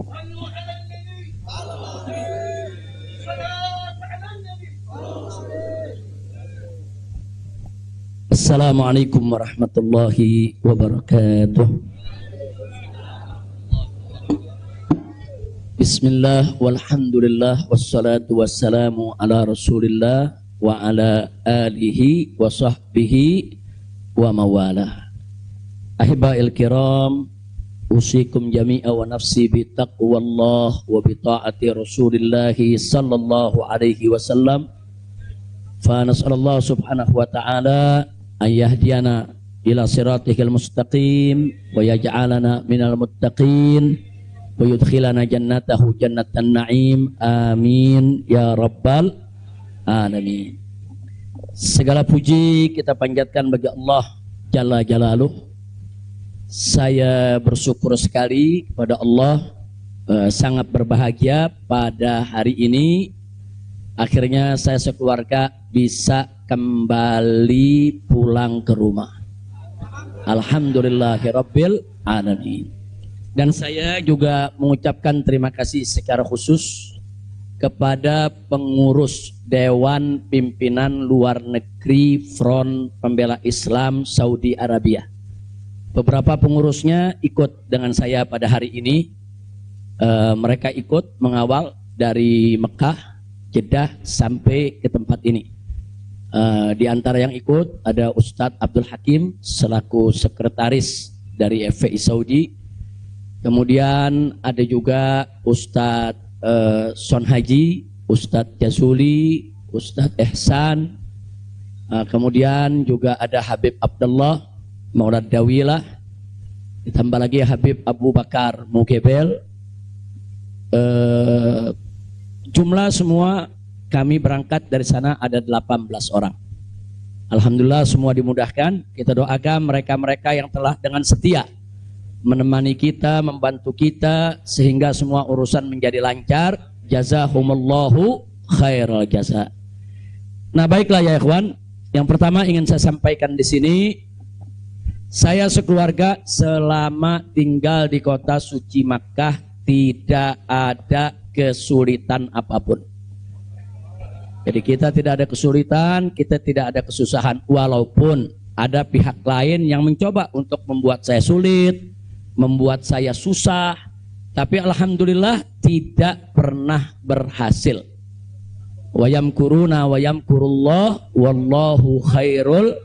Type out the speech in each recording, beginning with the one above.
صلوا على النبي صلاة على النبي. Assalamualaikum warahmatullahi wabarakatuh. Bismillah walhamdulillah wassalatu wassalamu ala rasulillah wa ala alihi wa sahbihi wa mawalah. Ahiba'il kiram, usikum jami'a wa nafsi bi taqwallah wa bi ta'ati rasulillahi sallallahu alaihi wasallam. Fa nas'alallah subhanahu wa ta'ala an yahdiyana ila siratihil mustaqim wa yaj'alana minal muttaqin wa yudkhilana jannatahu jannatan na'im, amin ya rabbal alamin. Segala puji kita panjatkan bagi Allah Jalla Jalaluh. Saya bersyukur sekali kepada Allah, sangat berbahagia pada hari ini akhirnya saya sekeluarga bisa kembali pulang ke rumah. Alhamdulillahirabbil alamin. Dan saya juga mengucapkan terima kasih secara khusus kepada pengurus Dewan Pimpinan Luar Negeri Front Pembela Islam Saudi Arabia. Beberapa pengurusnya ikut dengan saya pada hari ini. Mereka ikut mengawal dari Mekah, Jeddah sampai ke tempat ini. Di antara yang ikut ada Ustadz Abdul Hakim selaku sekretaris dari FPI Saudi. Kemudian ada juga Ustadz Son Haji, Ustadz Jasuli, Ustadz Ehsan. Kemudian juga ada Habib Abdullah Maulad Dawilah. Ditambah lagi Habib Abu Bakar Mukebel. Jumlah semua kami berangkat dari sana ada 18 orang. Alhamdulillah semua dimudahkan. Kita doakan mereka-mereka yang telah dengan setia menemani kita, membantu kita sehingga semua urusan menjadi lancar. Jazahumullahu khairal jaza. Nah, baiklah ya ikhwan. Yang pertama ingin saya sampaikan di sini, saya sekeluarga selama tinggal di kota suci Makkah tidak ada kesulitan apapun. Jadi kita tidak ada kesulitan, kita tidak ada kesusahan. Walaupun ada pihak lain yang mencoba untuk membuat saya sulit, membuat saya susah, tapi alhamdulillah tidak pernah berhasil. Wa yamkuruna wa yamkurullah wallahu khairul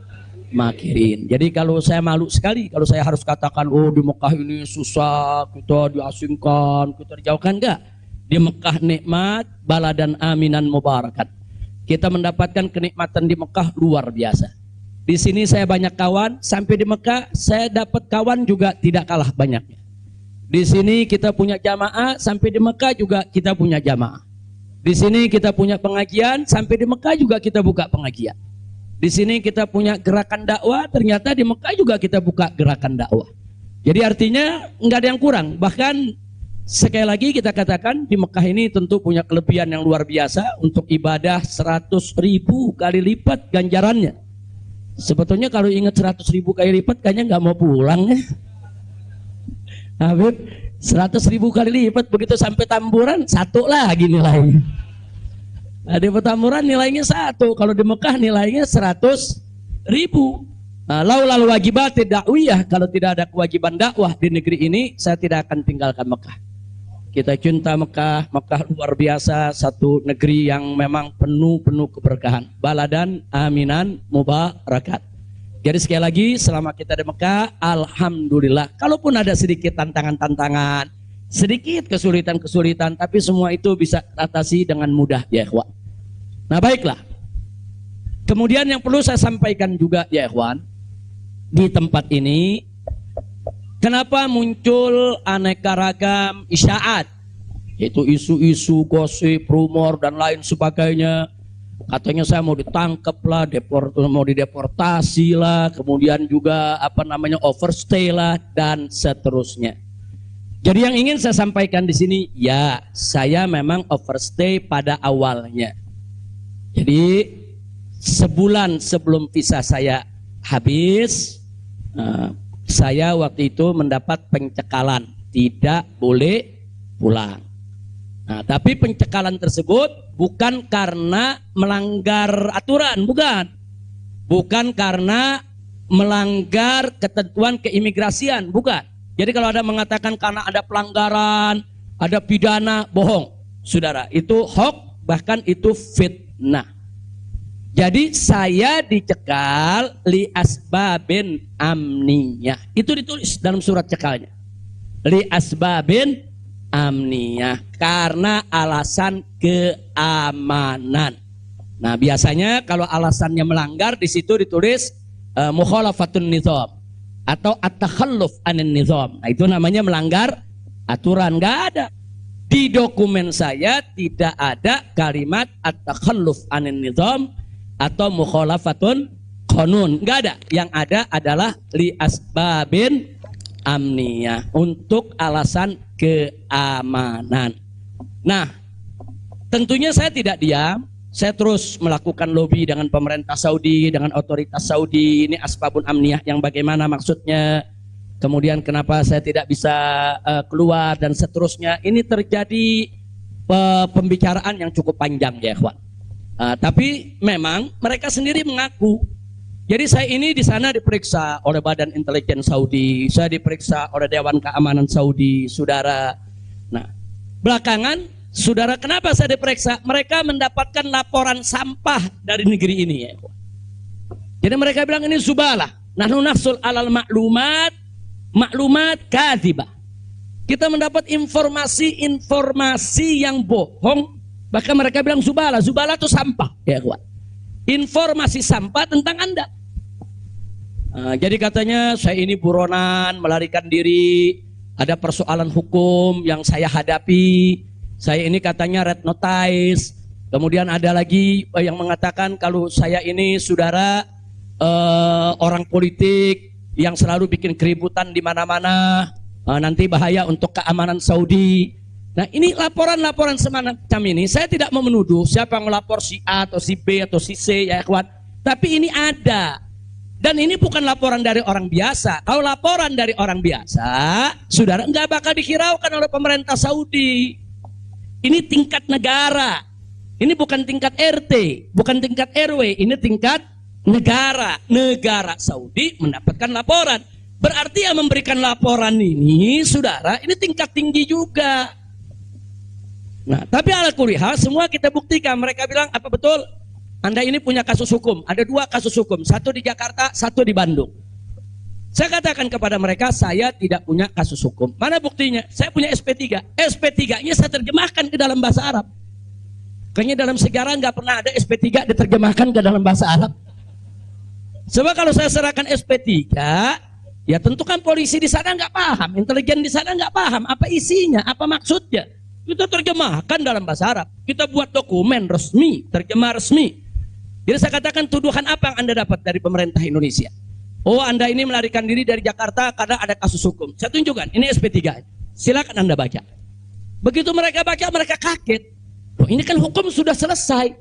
makirin. Jadi kalau saya malu sekali kalau saya harus katakan, oh di Mekah ini susah, kita diasingkan, kita dijauhkan. Enggak. Di Mekah nikmat, baladan aminan mubarakat. Kita mendapatkan kenikmatan di Mekah luar biasa. Di sini saya banyak kawan, sampai di Mekah saya dapat kawan juga tidak kalah banyaknya. Di sini kita punya jamaah, sampai di Mekah juga kita punya jamaah. Di sini kita punya pengajian, sampai di Mekah juga kita buka pengajian. Di sini kita punya gerakan dakwah, ternyata di Mekah juga kita buka gerakan dakwah. Jadi artinya nggak ada yang kurang. Bahkan sekali lagi kita katakan di Mekah ini tentu punya kelebihan yang luar biasa untuk ibadah 100.000 kali lipat ganjarannya. Sebetulnya kalau ingat 100.000 kali lipat kayaknya nggak mau pulang ya. Habib 100.000 kali lipat begitu sampai Tamburan satu lagi nilainya. Nah, di Petamburan nilainya 1, kalau di Mekah nilainya 100.000. Laulal wajibat dakwiyah, kalau tidak ada kewajiban dakwah di negeri ini saya tidak akan tinggalkan Mekah. Kita cinta Mekah, Mekah luar biasa, satu negeri yang memang penuh keberkahan. Baladan aminan mubarakat. Jadi sekali lagi selama kita di Mekah, alhamdulillah. Kalaupun ada sedikit tantangan-tantangan, sedikit kesulitan-kesulitan, tapi semua itu bisa atasi dengan mudah ya ikhwan. Nah baiklah. Kemudian yang perlu saya sampaikan juga ya ikhwan, di tempat ini kenapa muncul aneka ragam isyaat, yaitu isu-isu, gosip, rumor dan lain sebagainya. Katanya saya mau ditangkap lah, mau dideportasi lah, kemudian juga overstay lah dan seterusnya. Jadi yang ingin saya sampaikan di sini, ya saya memang overstay pada awalnya. Jadi sebulan sebelum visa saya habis, saya waktu itu mendapat pencekalan, tidak boleh pulang. Nah, tapi pencekalan tersebut bukan karena melanggar aturan, bukan. Bukan karena melanggar ketentuan keimigrasian, bukan. Jadi kalau ada mengatakan karena ada pelanggaran, ada pidana, bohong. Saudara, itu hoax, bahkan itu fitnah. Jadi saya dicekal li asbabin amniyah. Itu ditulis dalam surat cekalnya. Li asbabin amniyah, karena alasan keamanan. Nah, biasanya kalau alasannya melanggar di situ ditulis mukhalafatun nizam atau at-takhalluf anin nizam. Nah, itu namanya melanggar aturan. Enggak ada. Di dokumen saya tidak ada kalimat at-takhalluf anin nizam atau mukhalafatun qanun. Enggak ada. Yang ada adalah li asbabin amniyah, untuk alasan keamanan. Nah, tentunya saya tidak diam. Saya terus melakukan lobby dengan pemerintah Saudi, dengan otoritas Saudi. Ini asbabun amniyah yang bagaimana maksudnya, kemudian kenapa saya tidak bisa keluar, dan seterusnya. Ini terjadi pembicaraan yang cukup panjang ya ikhwan. Tapi memang mereka sendiri mengaku. Jadi saya ini di sana diperiksa oleh Badan Intelijen Saudi, saya diperiksa oleh Dewan Keamanan Saudi, saudara. Nah, belakangan, saudara, kenapa saya diperiksa? Mereka mendapatkan laporan sampah dari negeri ini ya. Jadi mereka bilang ini zubalah. Nahnu nahsul alal maklumat kadzibah. Kita mendapat informasi yang bohong. Bahkan mereka bilang zubalah. Zubalah itu sampah ya kawan. Informasi sampah tentang Anda. Jadi katanya saya ini buronan, melarikan diri, ada persoalan hukum yang saya hadapi. Saya ini katanya red notice. Kemudian ada lagi yang mengatakan kalau saya ini saudara orang politik yang selalu bikin keributan di mana-mana, nanti bahaya untuk keamanan Saudi. Nah, ini laporan-laporan semacam ini. Saya tidak mau menuduh siapa yang melapor, si A atau si B atau si C ya ikhwan. Tapi ini ada. Dan ini bukan laporan dari orang biasa. Kalau laporan dari orang biasa, saudara, nggak bakal dihiraukan oleh pemerintah Saudi. Ini tingkat negara. Ini bukan tingkat RT, bukan tingkat RW, ini tingkat negara. Negara Saudi mendapatkan laporan. Berarti yang memberikan laporan ini, saudara, ini tingkat tinggi juga. Nah, tapi ala kulihal semua kita buktikan. Mereka bilang, apa betul? Anda ini punya kasus hukum. Ada 2 kasus hukum, satu di Jakarta, satu di Bandung. Saya katakan kepada mereka, saya tidak punya kasus hukum. Mana buktinya? Saya punya SP3. SP3-nya saya terjemahkan ke dalam bahasa Arab. Kayaknya dalam sejarah nggak pernah ada SP3 diterjemahkan ke dalam bahasa Arab. Sebab kalau saya serahkan SP3, ya tentu kan polisi di sana nggak paham, intelijen di sana nggak paham apa isinya, apa maksudnya. Kita terjemahkan dalam bahasa Arab. Kita buat dokumen resmi, terjemah resmi. Jadi saya katakan, tuduhan apa yang Anda dapat dari pemerintah Indonesia? Oh, Anda ini melarikan diri dari Jakarta karena ada kasus hukum. Saya tunjukkan, ini SP3. Silakan Anda baca. Begitu mereka baca, mereka kaget. Loh, ini kan hukum sudah selesai.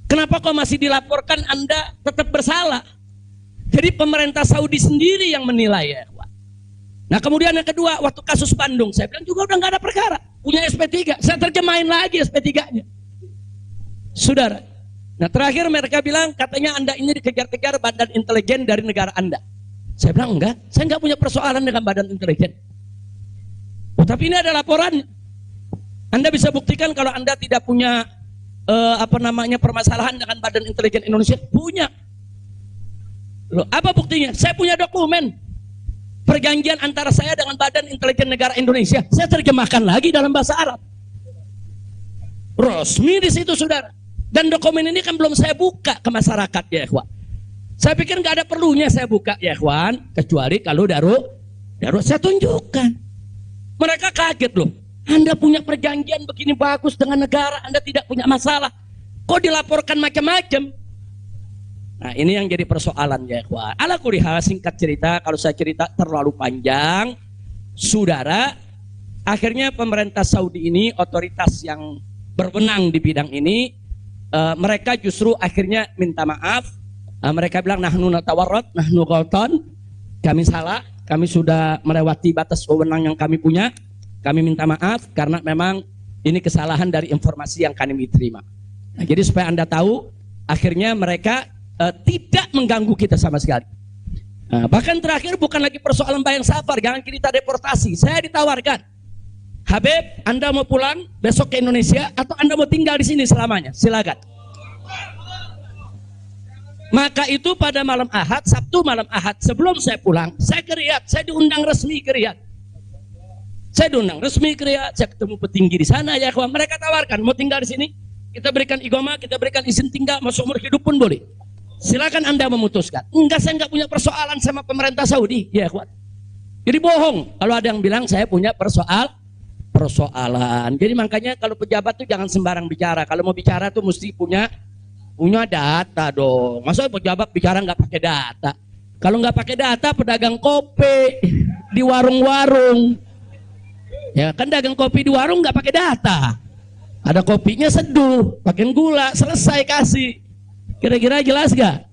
Kenapa kok masih dilaporkan Anda tetap bersalah? Jadi pemerintah Saudi sendiri yang menilai ya. Nah, kemudian yang kedua, waktu kasus Bandung, saya bilang juga udah nggak ada perkara. Punya SP3, saya terjemahin lagi SP3-nya. Saudara. Nah, terakhir mereka bilang katanya Anda ini dikejar-kejar badan intelijen dari negara Anda. Saya bilang enggak, saya enggak punya persoalan dengan badan intelijen. Oh, tapi ini ada laporan. Anda bisa buktikan kalau Anda tidak punya permasalahan dengan badan intelijen Indonesia. Punya. Loh, apa buktinya? Saya punya dokumen. Perjanjian antara saya dengan badan intelijen negara Indonesia. Saya terjemahkan lagi dalam bahasa Arab. Resmi di situ, saudara. Dan dokumen ini kan belum saya buka ke masyarakat ya ikhwan. Saya pikir nggak ada perlunya saya buka ya ikhwan, kecuali kalau darurat saya tunjukkan. Mereka kaget loh. Anda punya perjanjian begini bagus dengan negara, Anda tidak punya masalah. Kok dilaporkan macam-macam? Nah, ini yang jadi persoalan ya ikhwan. Ala kulihal, singkat cerita, kalau saya cerita terlalu panjang, saudara, akhirnya pemerintah Saudi ini, otoritas yang berwenang di bidang ini, mereka justru akhirnya minta maaf. Mereka bilang nahnu natawarrat, nahnu ghaltan. Kami salah, kami sudah melewati batas wewenang yang kami punya. kami minta maaf karena memang ini kesalahan dari informasi yang kami terima. Nah, jadi supaya Anda tahu, akhirnya mereka tidak mengganggu kita sama sekali. Nah, bahkan terakhir bukan lagi persoalan bayang safar, jangan kita deportasi. Saya ditawarkan, Habib, Anda mau pulang besok ke Indonesia atau Anda mau tinggal di sini selamanya? Silakan. Maka itu pada malam Ahad, Sabtu malam Ahad, sebelum saya pulang, saya ke Riyadh, saya diundang resmi ke Riyadh. Saya diundang resmi ke Riyadh, saya ketemu petinggi di sana ya kawan. Mereka tawarkan mau tinggal di sini, kita berikan iqamah, kita berikan izin tinggal, masuk umur hidup pun boleh. Silakan Anda memutuskan. Enggak, saya enggak punya persoalan sama pemerintah Saudi, ya kawan. Jadi bohong kalau ada yang bilang saya punya persoalan. Jadi makanya kalau pejabat tuh jangan sembarang bicara. Kalau mau bicara tuh mesti punya data dong. Masa pejabat bicara nggak pakai data? Kalau nggak pakai data, pedagang kopi di warung-warung. Ya kan dagang kopi di warung nggak pakai data. Ada kopinya seduh, pakai gula, selesai kasih. Kira-kira jelas gak?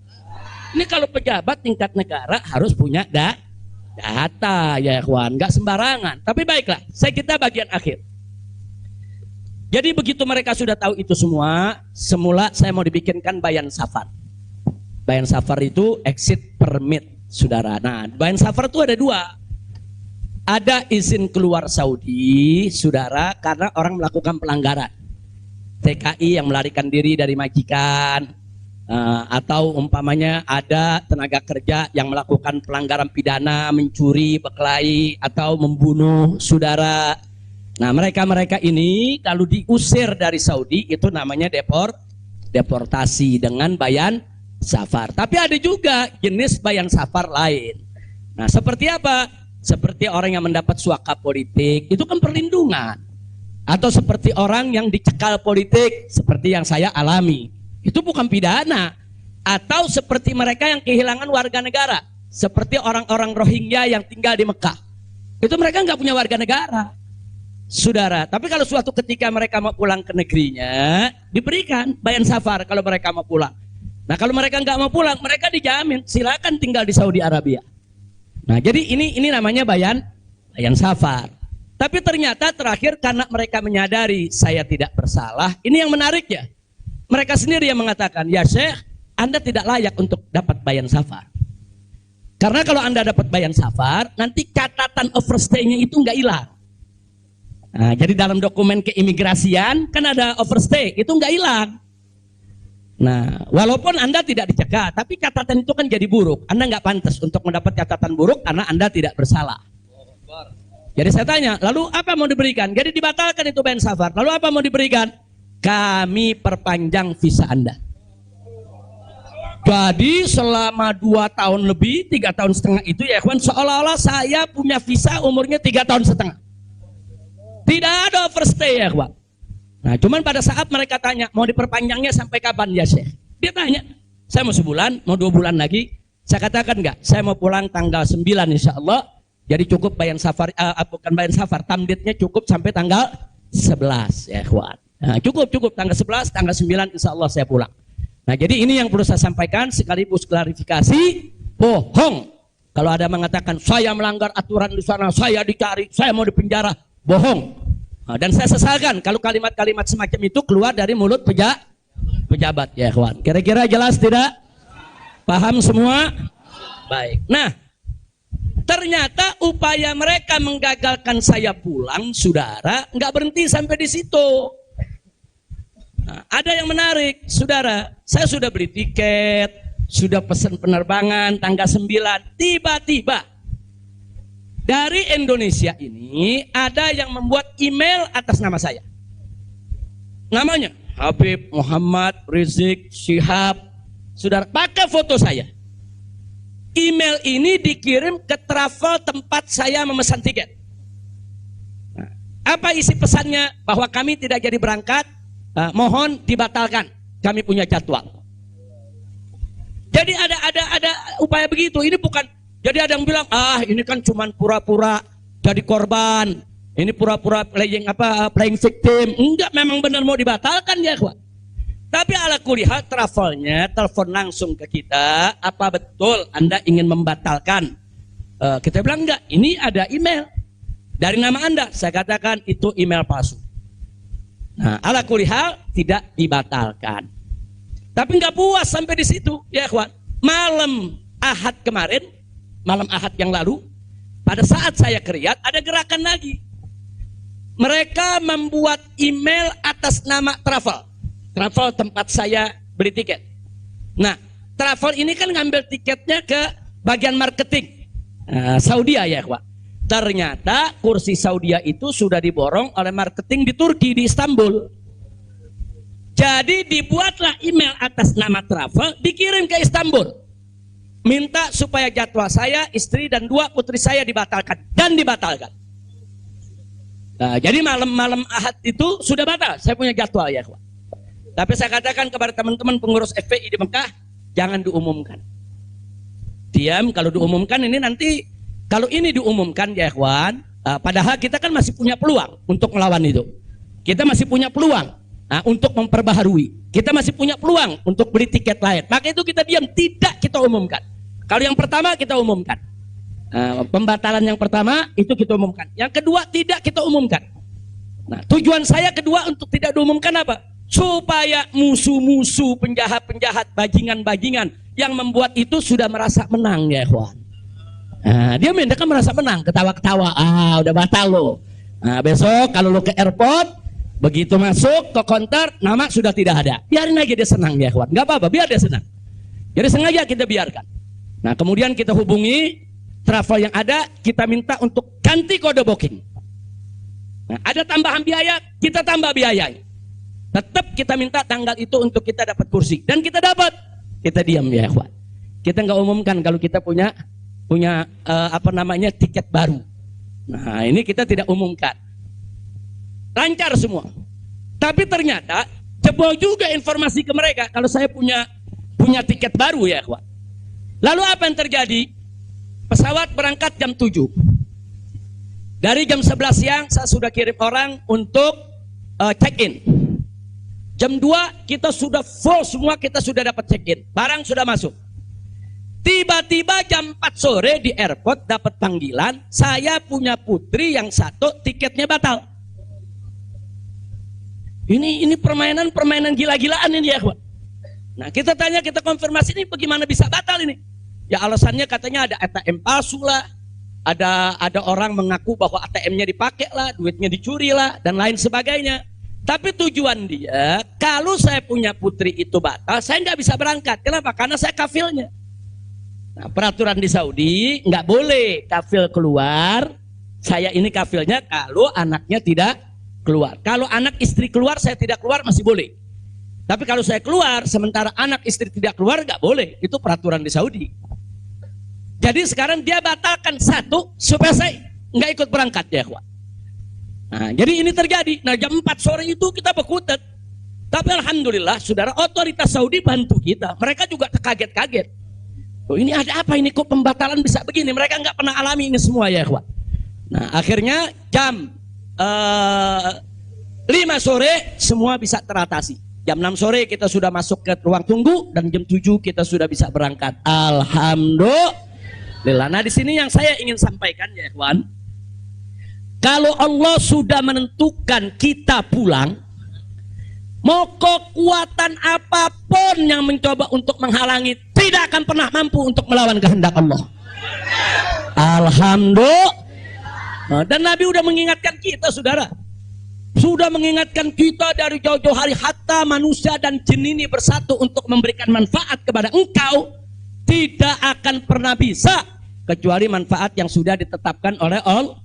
Ini kalau pejabat tingkat negara harus punya data ya kawan, nggak sembarangan. Tapi baiklah, kita bagian akhir. Jadi begitu mereka sudah tahu itu semua, semula saya mau dibikinkan bayan safar. Bayan safar itu exit permit, saudara. Nah, bayan safar itu ada dua. Ada izin keluar Saudi, saudara, karena orang melakukan pelanggaran. TKI yang melarikan diri dari majikan, atau umpamanya ada tenaga kerja yang melakukan pelanggaran pidana, mencuri, berkelahi, atau membunuh saudara. Nah, mereka ini kalau diusir dari Saudi itu namanya deportasi dengan bayan safar. Tapi ada juga jenis bayan safar lain. Nah, seperti apa? Seperti orang yang mendapat suaka politik, itu kan perlindungan. Atau seperti orang yang dicekal politik, seperti yang saya alami, itu bukan pidana. Atau seperti mereka yang kehilangan warga negara, seperti orang-orang Rohingya yang tinggal di Mekah, itu mereka nggak punya warga negara, saudara. Tapi kalau suatu ketika mereka mau pulang ke negerinya, diberikan bayan safar kalau mereka mau pulang. Nah, kalau mereka nggak mau pulang, mereka dijamin silakan tinggal di Saudi Arabia. Nah, jadi ini namanya bayan safar. Tapi ternyata terakhir karena mereka menyadari saya tidak bersalah, ini yang menarik ya. Mereka sendiri yang mengatakan, ya Syekh, Anda tidak layak untuk dapat bayan safar. Karena kalau Anda dapat bayan safar, nanti catatan overstay-nya itu nggak hilang. Nah, jadi dalam dokumen keimigrasian kan ada overstay, itu nggak hilang. Nah, walaupun Anda tidak dicegah, tapi catatan itu kan jadi buruk. Anda nggak pantas untuk mendapat catatan buruk karena Anda tidak bersalah. Jadi saya tanya, lalu apa mau diberikan? Jadi dibatalkan itu bayan safar. Lalu apa mau diberikan? Kami perpanjang visa Anda. Jadi selama 2 tahun lebih, 3 tahun setengah itu ya kawan, seolah-olah saya punya visa umurnya 3 tahun setengah. Tidak ada overstay ya kawan. Nah, cuman pada saat mereka tanya, mau diperpanjangnya sampai kapan ya Syekh? Dia tanya, saya mau sebulan, mau 2 bulan lagi. Saya katakan enggak, saya mau pulang tanggal 9 insya Allah. Jadi cukup bayan safar, bukan bayan safar, tamdidnya cukup sampai tanggal 11 ya kawan. Nah, cukup tanggal 11, tanggal 9 insya Allah saya pulang. Nah, jadi ini yang perlu saya sampaikan sekaligus klarifikasi, bohong. Kalau ada mengatakan saya melanggar aturan di sana, saya dicari, saya mau dipenjara, bohong. Nah, dan saya sesalkan kalau kalimat-kalimat semacam itu keluar dari mulut pejabat ya kawan. Kira-kira jelas tidak? Paham semua? Baik. Nah, ternyata upaya mereka menggagalkan saya pulang, saudara, nggak berhenti sampai di situ. Nah, ada yang menarik, saudara. Saya sudah beli tiket, sudah pesan penerbangan tanggal 9. Tiba-tiba dari Indonesia ini ada yang membuat email atas nama saya. Namanya Habib Muhammad Rizik Syihab. Saudara, pakai foto saya. Email ini dikirim ke travel tempat saya memesan tiket. Nah, apa isi pesannya? Bahwa kami tidak jadi berangkat, mohon dibatalkan. Kami punya jadwal. Jadi ada upaya begitu. Ini bukan. Jadi ada yang bilang, ini kan cuma pura-pura jadi korban. Ini pura-pura playing victim. Enggak, memang benar mau dibatalkan ya, kawan. Tapi ala kulihat travelnya telepon langsung ke kita, apa betul Anda ingin membatalkan? Kita bilang enggak, ini ada email. dari nama Anda. Saya katakan itu email palsu. Nah, ala kulli hal tidak dibatalkan. Tapi nggak puas sampai di situ, ya ikhwan. Malam Ahad kemarin, malam Ahad yang lalu, pada saat saya ke Riyadh, ada gerakan lagi. Mereka membuat email atas nama travel. Travel tempat saya beli tiket. Nah, travel ini kan ngambil tiketnya ke bagian marketing. Saudi ya ikhwan. Ternyata kursi Saudi itu sudah diborong oleh marketing di Turki, di Istanbul. Jadi dibuatlah email atas nama travel, dikirim ke Istanbul. Minta supaya jadwal saya, istri dan 2 putri saya dibatalkan. Dan dibatalkan. Nah, jadi malam-malam Ahad itu sudah batal. Saya punya jadwal ya. Tapi saya katakan kepada teman-teman pengurus FPI di Mekah, jangan diumumkan. Diam, kalau diumumkan ini nanti. Kalau ini diumumkan ya ikhwan, padahal kita kan masih punya peluang untuk melawan itu. Kita masih punya peluang untuk memperbaharui. Kita masih punya peluang untuk beli tiket lain. Maka itu kita diam, tidak kita umumkan. Kalau yang pertama kita umumkan. Pembatalan yang pertama itu kita umumkan. Yang kedua tidak kita umumkan. Nah, tujuan saya kedua untuk tidak diumumkan apa? Supaya musuh-musuh, penjahat-penjahat, bajingan-bajingan yang membuat itu sudah merasa menang ya ikhwan. Nah, dia kan merasa menang, ketawa-ketawa, udah batal lo. Nah, besok kalau lo ke airport, begitu masuk ke counter, nama sudah tidak ada. Biarin aja dia senang ya kawan, nggak apa-apa, biar dia senang. Jadi sengaja kita biarkan. Nah, kemudian kita hubungi travel yang ada, kita minta untuk ganti kode booking. Nah, ada tambahan biaya, kita tambah biaya. Tetap kita minta tanggal itu untuk kita dapat kursi, dan kita dapat. Kita diam ya kawan. Kita nggak umumkan kalau kita punya tiket baru. Nah, ini kita tidak umumkan. Lancar semua. Tapi ternyata jebol juga informasi ke mereka kalau saya punya tiket baru ya, kawan. Lalu apa yang terjadi? Pesawat berangkat jam 7. Dari jam 11 siang saya sudah kirim orang untuk check-in. Jam 2 kita sudah full semua, kita sudah dapat check-in. Barang sudah masuk. Tiba-tiba jam 4 sore di airport dapat panggilan, saya punya putri yang satu tiketnya batal. Ini permainan gila-gilaan ini ya, kawan. Nah, kita tanya, kita konfirmasi ini bagaimana bisa batal ini? Ya alasannya katanya ada ATM palsu lah, ada orang mengaku bahwa ATM-nya dipakai lah, duitnya dicuri lah, dan lain sebagainya. Tapi tujuan dia, kalau saya punya putri itu batal, saya nggak bisa berangkat. Kenapa? Karena saya kafilnya. Nah, peraturan di Saudi nggak boleh kafil keluar. Saya ini kafilnya kalau anaknya tidak keluar. Kalau anak istri keluar, saya tidak keluar masih boleh. Tapi kalau saya keluar, sementara anak istri tidak keluar nggak boleh. Itu peraturan di Saudi. Jadi sekarang dia batalkan satu supaya saya nggak ikut berangkat ya, kawan. Nah, jadi ini terjadi. Nah, jam 4 sore itu kita berkutat. Tapi alhamdulillah, saudara, otoritas Saudi bantu kita. Mereka juga terkaget-kaget. Oh, ini ada apa ini, kok pembatalan bisa begini? Mereka nggak pernah alami ini semua ya, kawan. Nah, akhirnya jam 5 sore semua bisa teratasi. Jam 6 sore kita sudah masuk ke ruang tunggu dan jam 7 kita sudah bisa berangkat. Alhamdulillah. Nah, di sini yang saya ingin sampaikan ya, kawan. Kalau Allah sudah menentukan kita pulang, mau kekuatan apapun yang mencoba untuk menghalangi tidak akan pernah mampu untuk melawan kehendak Allah. Alhamdulillah. Dan Nabi sudah mengingatkan kita, saudara. Sudah mengingatkan kita dari jauh-jauh hari, hatta manusia dan jin ini bersatu untuk memberikan manfaat kepada engkau, tidak akan pernah bisa kecuali manfaat yang sudah ditetapkan oleh Allah.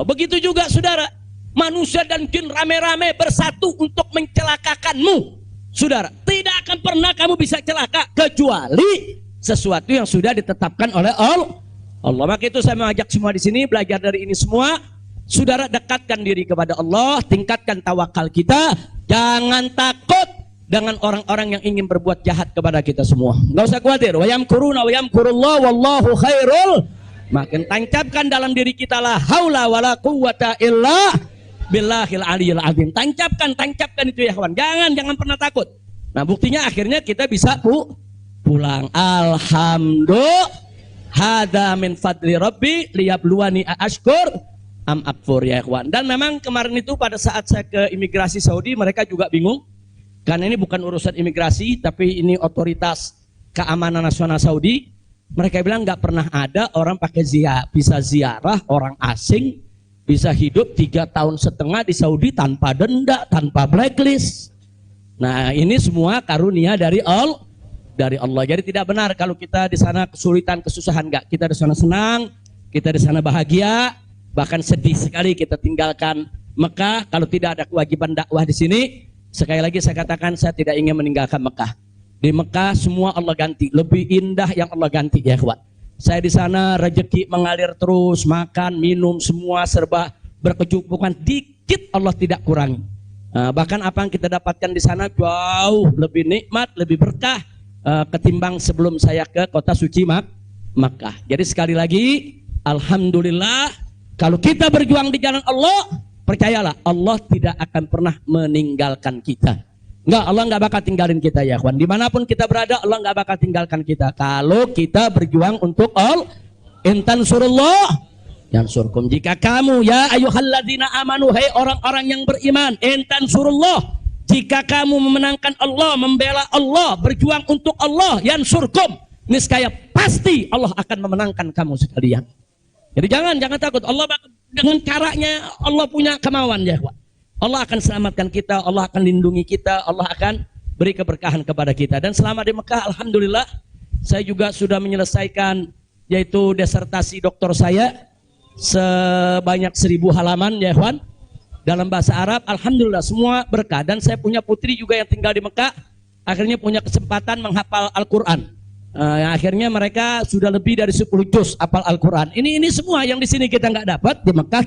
Begitu juga, saudara. Manusia dan jin rame-rame bersatu untuk mencelakakanmu, saudara. Tidak akan pernah kamu bisa celaka kecuali sesuatu yang sudah ditetapkan oleh Allah. Maka itu saya mengajak semua di sini belajar dari ini semua. Saudara, dekatkan diri kepada Allah, tingkatkan tawakal kita. Jangan takut dengan orang-orang yang ingin berbuat jahat kepada kita semua. Enggak usah khawatir. Wa yamkuruna wa yamkurullah wallahu khairul. Makin tancapkan dalam diri kita la haula wala quwwata illa billahil aliyil azim. Tancapkan itu ya, kawan. Jangan pernah takut. Nah, buktinya akhirnya kita bisa pulang. Alhamdulillah. Hada min fadli rabbi liyabluwani ashkur am akfur ya ikhwan. Dan memang kemarin itu pada saat saya ke imigrasi Saudi, mereka juga bingung. Karena ini bukan urusan imigrasi, tapi ini otoritas keamanan nasional Saudi. Mereka bilang nggak pernah ada orang pakai bisa ziarah orang asing, bisa hidup 3,5 tahun di Saudi tanpa denda, tanpa blacklist. Nah ini semua karunia dari Allah. Jadi tidak benar kalau kita di sana kesulitan, kesusahan, enggak. Kita di sana senang, kita di sana bahagia, bahkan sedih sekali kita tinggalkan Mekah kalau tidak ada kewajiban dakwah di sini. Sekali lagi saya katakan saya tidak ingin meninggalkan Mekah. Di Mekah semua Allah ganti, lebih indah yang Allah ganti ya kawan. Saya di sana rezeki mengalir terus, makan, minum semua serba berkecukupan, dikit Allah tidak kurangi. Bahkan apa yang kita dapatkan di sana jauh lebih nikmat, lebih berkah ketimbang sebelum saya ke kota suci Makkah. Jadi sekali lagi, alhamdulillah kalau kita berjuang di jalan Allah, percayalah Allah tidak akan pernah meninggalkan kita. Enggak, Allah enggak bakal tinggalin kita ya kawan. Dimanapun kita berada, Allah enggak bakal tinggalkan kita. Kalau kita berjuang untuk Allah, intan surullah yang surkum. Jika kamu ya ayyuhalladzina amanu, hai orang-orang yang beriman, intan surullah, jika kamu memenangkan Allah, membela Allah, berjuang untuk Allah, yang surkum, niscaya pasti Allah akan memenangkan kamu sekalian. Jadi jangan takut. Allah dengan caranya Allah punya kemauan ya. Allah akan selamatkan kita, Allah akan lindungi kita, Allah akan beri keberkahan kepada kita. Dan selama di Mekah, alhamdulillah, saya juga sudah menyelesaikan yaitu disertasi doktor saya sebanyak 1000 halaman ya kawan. Dalam bahasa Arab, alhamdulillah semua berkah. Dan saya punya putri juga yang tinggal di Mekah, akhirnya punya kesempatan menghafal Al-Quran. Yang akhirnya mereka sudah lebih dari 10 juz hafal Al-Quran. Ini semua yang di sini kita nggak dapat, di Mekah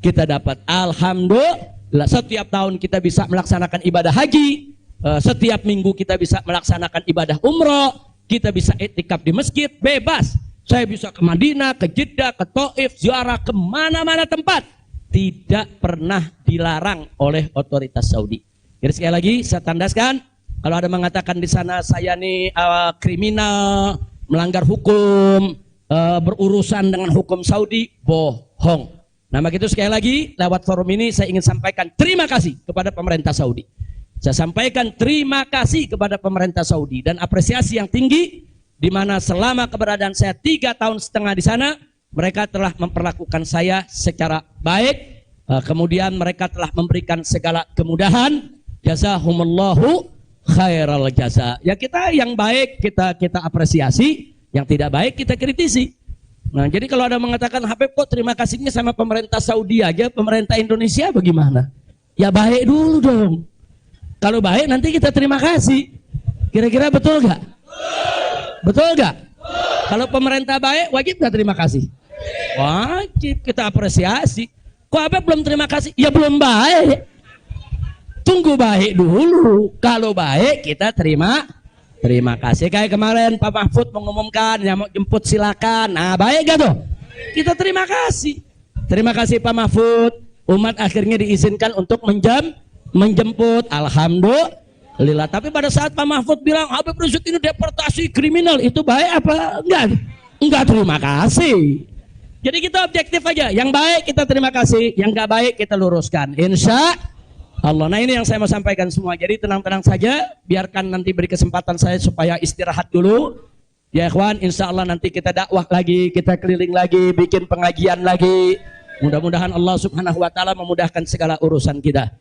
kita dapat. Alhamdulillah, setiap tahun kita bisa melaksanakan ibadah haji, setiap minggu kita bisa melaksanakan ibadah umroh, kita bisa iktikaf di masjid, bebas. Saya bisa ke Madinah, ke Jeddah, ke Taif, ziarah kemana-mana tempat. Tidak pernah dilarang oleh otoritas Saudi. Jadi sekali lagi saya tandaskan, kalau ada mengatakan di sana saya nih kriminal, melanggar hukum, berurusan dengan hukum Saudi, bohong. Nah begitu sekali lagi lewat forum ini saya ingin sampaikan terima kasih kepada pemerintah Saudi. Saya sampaikan terima kasih kepada pemerintah Saudi dan apresiasi yang tinggi, di mana selama keberadaan saya 3,5 tahun di sana, mereka telah memperlakukan saya secara baik, kemudian mereka telah memberikan segala kemudahan. Jazahumullahu khairal jaza. Ya kita yang baik kita apresiasi, yang tidak baik kita kritisi. Nah jadi kalau ada mengatakan Habib kok terima kasihnya sama pemerintah Saudi aja, pemerintah Indonesia bagaimana? Ya baik dulu dong. Kalau baik nanti kita terima kasih. Kira-kira betul gak? Betul gak? Kalau pemerintah baik wajib gak terima kasih? Wajib kita apresiasi. Kok Habib belum terima kasih? Ya belum baik. Tunggu baik dulu. Kalau baik kita terima kasih. Kayak kemarin Pak Mahfud mengumumkan yang mau jemput silakan. Nah baik gak tuh? Kita terima kasih. Terima kasih Pak Mahfud. Umat akhirnya diizinkan untuk menjemput. Alhamdulillah. Tapi pada saat Pak Mahfud bilang Habib Rizik ini deportasi kriminal, itu baik apa enggak? Enggak terima kasih. Jadi kita objektif aja. Yang baik kita terima kasih, yang enggak baik kita luruskan. Insya Allah. Nah ini yang saya mau sampaikan semua. Jadi tenang-tenang saja. Biarkan nanti beri kesempatan saya supaya istirahat dulu. Ya ikhwan, insya Allah nanti kita dakwah lagi, kita keliling lagi, bikin pengajian lagi. Mudah-mudahan Allah Subhanahu Wa Taala memudahkan segala urusan kita.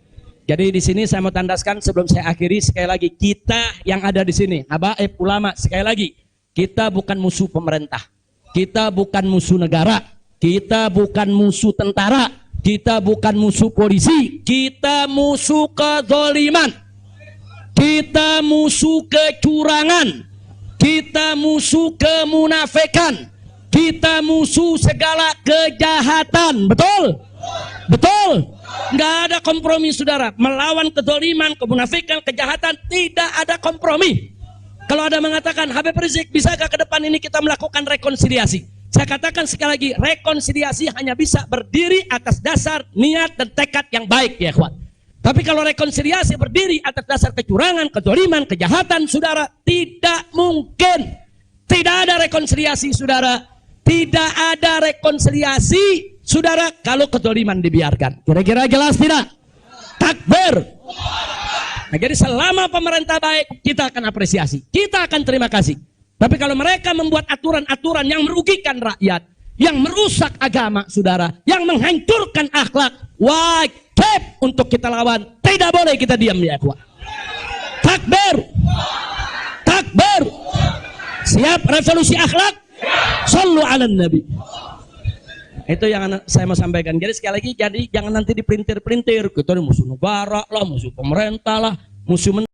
Jadi di sini saya mau tandaskan sebelum saya akhiri sekali lagi, kita yang ada di sini, habaib ulama, sekali lagi, kita bukan musuh pemerintah, kita bukan musuh negara, kita bukan musuh tentara, kita bukan musuh polisi, kita musuh kezaliman, kita musuh kecurangan, kita musuh kemunafikan, kita musuh segala kejahatan. Betul? Betul? Nggak ada kompromi saudara. Melawan kezaliman, kemunafikan, kejahatan, tidak ada kompromi. Kalau ada mengatakan Habib Rizik, bisakah ke depan ini kita melakukan rekonsiliasi? Saya katakan sekali lagi, rekonsiliasi hanya bisa berdiri atas dasar niat dan tekad yang baik ya kawan. Tapi kalau rekonsiliasi berdiri atas dasar kecurangan, kezaliman, kejahatan, saudara, tidak mungkin. Tidak ada rekonsiliasi saudara. Tidak ada rekonsiliasi Saudara, kalau kezaliman dibiarkan, kira-kira jelas tidak? Takbir. Nah, jadi selama pemerintah baik, kita akan apresiasi, kita akan terima kasih. Tapi kalau mereka membuat aturan-aturan yang merugikan rakyat, yang merusak agama, saudara, yang menghancurkan akhlak, wajib untuk kita lawan. Tidak boleh kita diam, ya ikhwan. Takbir. Takbir. Siap revolusi akhlak? Sallu ala nabi. Itu yang saya mau sampaikan. Jadi sekali lagi, jadi jangan nanti dipelintir-pelintir. Kita ini musuh negara lah, musuh pemerintah lah, musuh